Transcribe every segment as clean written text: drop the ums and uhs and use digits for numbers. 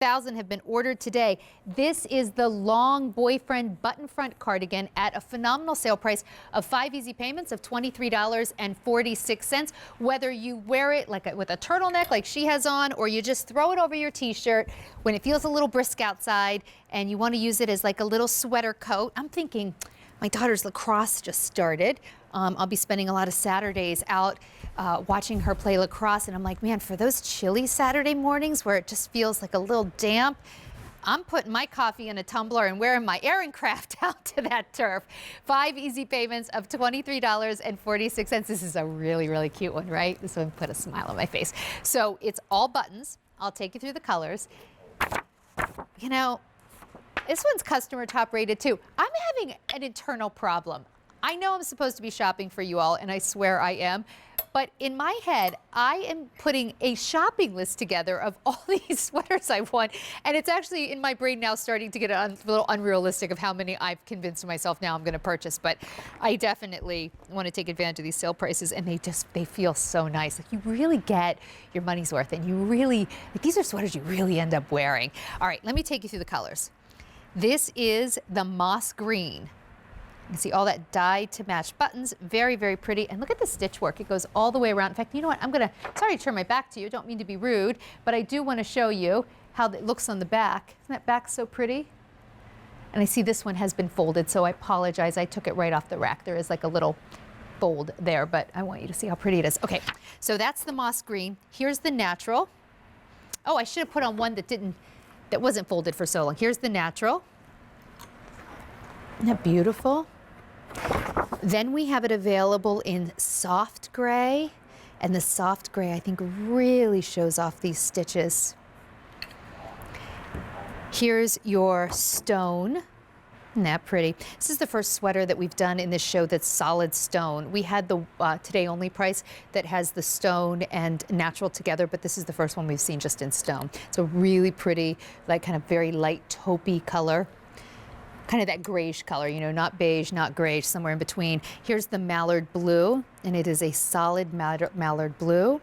1,000 have been ordered today. This is the long boyfriend button front cardigan at a phenomenal sale price of 5 easy payments of $23.46. Whether you wear it like with a turtleneck like she has on, or you just throw it over your t-shirt when it feels a little brisk outside and you want to use it as like a little sweater coat. I'm thinking my daughter's lacrosse just started. I'll be spending a lot of Saturdays out watching her play lacrosse, and I'm like, man, for those chilly Saturday mornings where it just feels like a little damp, I'm putting my coffee in a tumbler and wearing my Aran Craft out to that turf. 5 easy payments of $23.46. This is a really, really cute one, right? This one put a smile on my face. So it's all buttons. I'll take you through the colors. You know, this one's customer top rated too. I'm having an internal problem. I know I'm supposed to be shopping for you all, and I swear I am, but in my head, I am putting a shopping list together of all these sweaters I want, and it's actually in my brain now starting to get a little unrealistic of how many I've convinced myself now I'm going to purchase, but I definitely want to take advantage of these sale prices, and they feel so nice. Like, you really get your money's worth, and you really, like, these are sweaters you really end up wearing. All right, let me take you through the colors. This is the moss green. You can see all that dyed to match buttons. Very, very pretty. And look at the stitch work. It goes all the way around. In fact, you know what? Sorry to turn my back to you. Don't mean to be rude, but I do want to show you how it looks on the back. Isn't that back so pretty? And I see this one has been folded, so I apologize. I took it right off the rack. There is like a little fold there, but I want you to see how pretty it is. Okay, so that's the moss green. Here's the natural. Oh, I should have put on one that wasn't folded for so long. Here's the natural. Isn't that beautiful? Then we have it available in soft gray, and the soft gray I think really shows off these stitches. Here's your stone. Isn't that pretty? This is the first sweater that we've done in this show that's solid stone. We had the today only price that has the stone and natural together, but this is the first one we've seen just in stone. It's a really pretty, like, kind of very light taupey color. Kind of that grayish color, you know, not beige, not grayish, somewhere in between. Here's the mallard blue, and it is a solid mallard blue.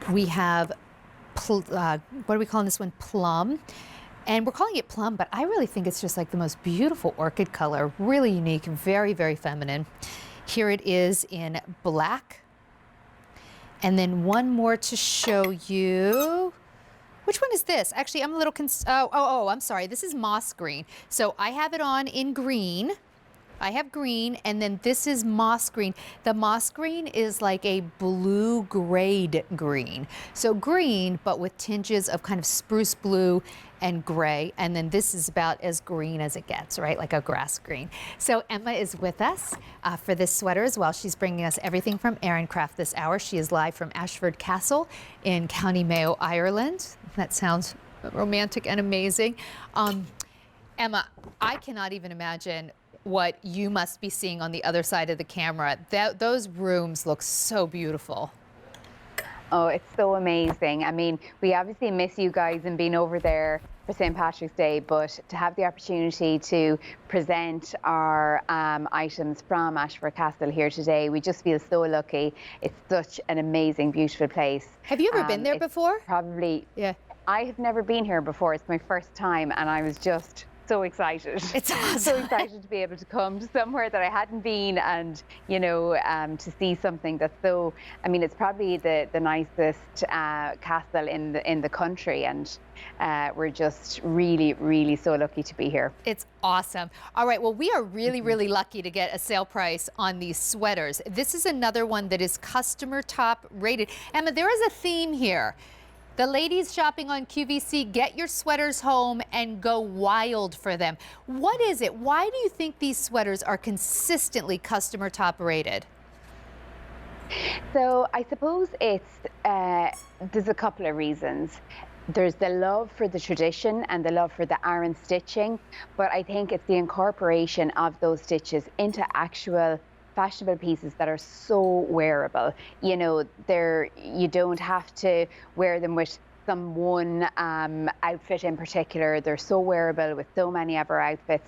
We have, what are we calling this one? Plum. And we're calling it plum, but I really think it's just like the most beautiful orchid color, really unique, very, very feminine. Here it is in black. And then one more to show you. Which one is this? Actually, I'm a little I'm sorry. This is moss green. So I have it on in green. I have green, and then this is moss green. The moss green is like a blue grade green. So green, but with tinges of kind of spruce blue and gray. And then this is about as green as it gets, right? Like a grass green. So Emma is with us for this sweater as well. She's bringing us everything from Aran Craft this hour. She is live from Ashford Castle in County Mayo, Ireland. That sounds romantic and amazing. Emma, I cannot even imagine what you must be seeing on the other side of the camera. Those rooms look so beautiful. Oh, it's so amazing. I mean, we obviously miss you guys and being over there for St. Patrick's Day, but to have the opportunity to present our items from Ashford Castle here today, we just feel so lucky. It's such an amazing, beautiful place. Have you ever been there before? Probably. Yeah. I have never been here before. It's my first time, and I was just so excited. It's awesome. So excited to be able to come to somewhere that I hadn't been, and, you know, to see something that's so, I mean, it's probably the nicest castle in the country, and we're just really, really so lucky to be here. It's awesome. All right, well, we are really, really lucky to get a sale price on these sweaters. This is another one that is customer top rated. Emma, there is a theme here. The ladies shopping on QVC, get your sweaters home and go wild for them. What is it? Why do you think these sweaters are consistently customer top rated? So I suppose there's a couple of reasons. There's the love for the tradition and the love for the Aran stitching, but I think it's the incorporation of those stitches into actual fashionable pieces that are so wearable. You know, you don't have to wear them with some one outfit in particular. They're so wearable with so many of our outfits,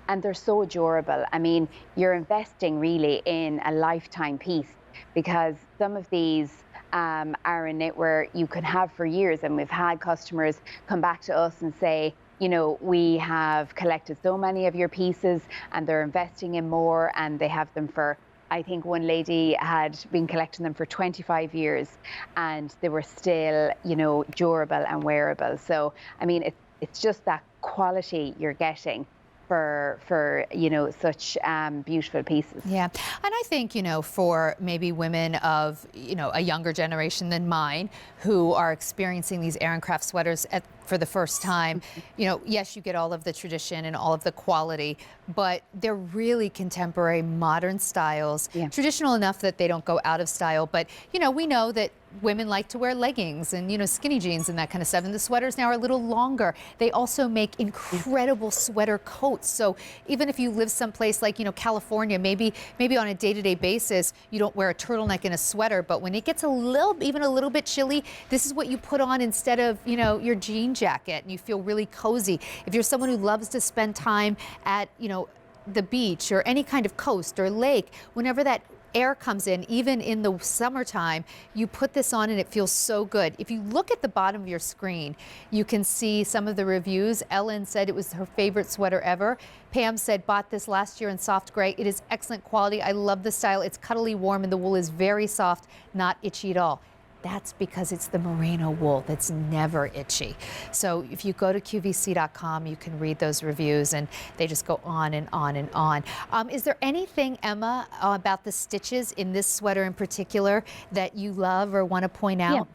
and they're so durable. I mean, you're investing really in a lifetime piece, because some of these Aran knitwear you can have for years. And we've had customers come back to us and say, you know, we have collected so many of your pieces and they're investing in more, and they have them for, I think one lady had been collecting them for 25 years and they were still, you know, durable and wearable. So, I mean, it's just that quality you're getting for you know, such beautiful pieces. Yeah, and I think, you know, for maybe women of, you know, a younger generation than mine who are experiencing these Aran Craft sweaters for the first time, you know, yes, you get all of the tradition and all of the quality, but they're really contemporary, modern styles, traditional enough that they don't go out of style. But, you know, we know that women like to wear leggings and, you know, skinny jeans and that kind of stuff. And the sweaters now are a little longer. They also make incredible sweater coats. So even if you live someplace like, you know, California, maybe on a day-to-day basis, you don't wear a turtleneck and a sweater, but when it gets even a little bit chilly, this is what you put on instead of, you know, your jean jacket, and you feel really cozy. If you're someone who loves to spend time at, you know, the beach or any kind of coast or lake, whenever that air comes in, even in the summertime, you put this on and it feels so good. If you look at the bottom of your screen, you can see some of the reviews. Ellen said it was her favorite sweater ever. Pam said, bought this last year in soft gray. It is excellent quality. I love the style. It's cuddly warm and the wool is very soft, not itchy at all. That's because it's the merino wool that's never itchy. So if you go to QVC.com, you can read those reviews, and they just go on and on and on. Is there anything, Emma, about the stitches in this sweater in particular that you love or want to point out?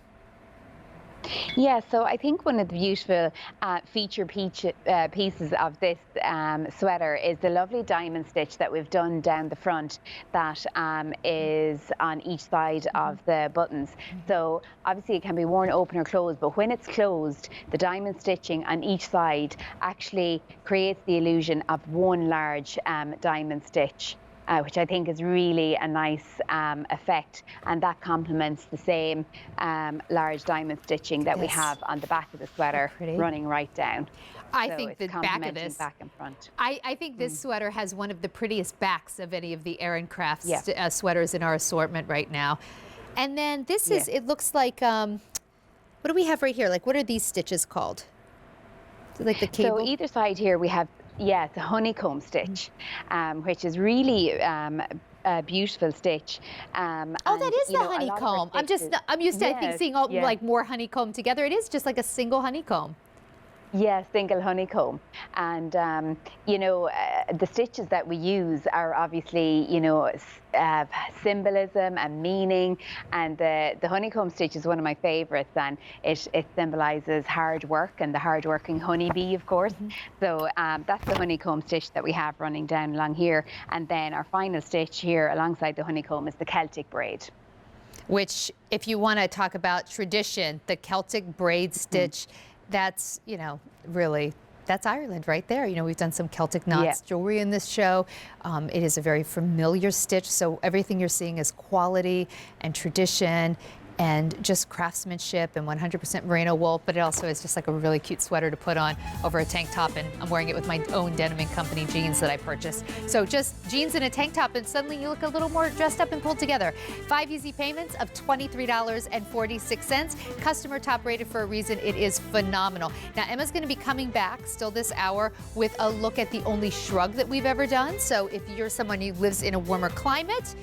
Yeah, so I think one of the beautiful feature pieces of this sweater is the lovely diamond stitch that we've done down the front that is on each side of the buttons. So obviously it can be worn open or closed, but when it's closed, the diamond stitching on each side actually creates the illusion of one large diamond stitch. Which I think is really a nice effect, and that complements the same large diamond stitching that we have on the back of the sweater running right down. I think the back of this, back and front. I think this sweater has one of the prettiest backs of any of the Aran Craft sweaters in our assortment right now. And then this is, it looks like, what do we have right here? Like, what are these stitches called? Is it like the cable? So either side here we have, it's a honeycomb stitch, which is really a beautiful stitch. Oh, that is the honeycomb. I'm used to, I think, seeing all like more honeycomb together. It is just like a single honeycomb. Yeah, single honeycomb. And, you know, the stitches that we use are obviously, you know, symbolism and meaning. And the honeycomb stitch is one of my favorites, and it symbolizes hard work and the hard-working honeybee, of course. So that's the honeycomb stitch that we have running down along here. And then our final stitch here alongside the honeycomb is the Celtic braid. Which, if you want to talk about tradition, the Celtic braid stitch, that's, you know, really, that's Ireland right there. You know, we've done some Celtic knots jewelry in this show. It is a very familiar stitch, so everything you're seeing is quality and tradition and just craftsmanship and 100% merino wool, but it also is just like a really cute sweater to put on over a tank top, and I'm wearing it with my own Denim & Company jeans that I purchased. So just jeans and a tank top, and suddenly you look a little more dressed up and pulled together. 5 easy payments of $23.46. Customer top rated for a reason. It is phenomenal. Now, Emma's going to be coming back still this hour with a look at the only shrug that we've ever done. So if you're someone who lives in a warmer climate,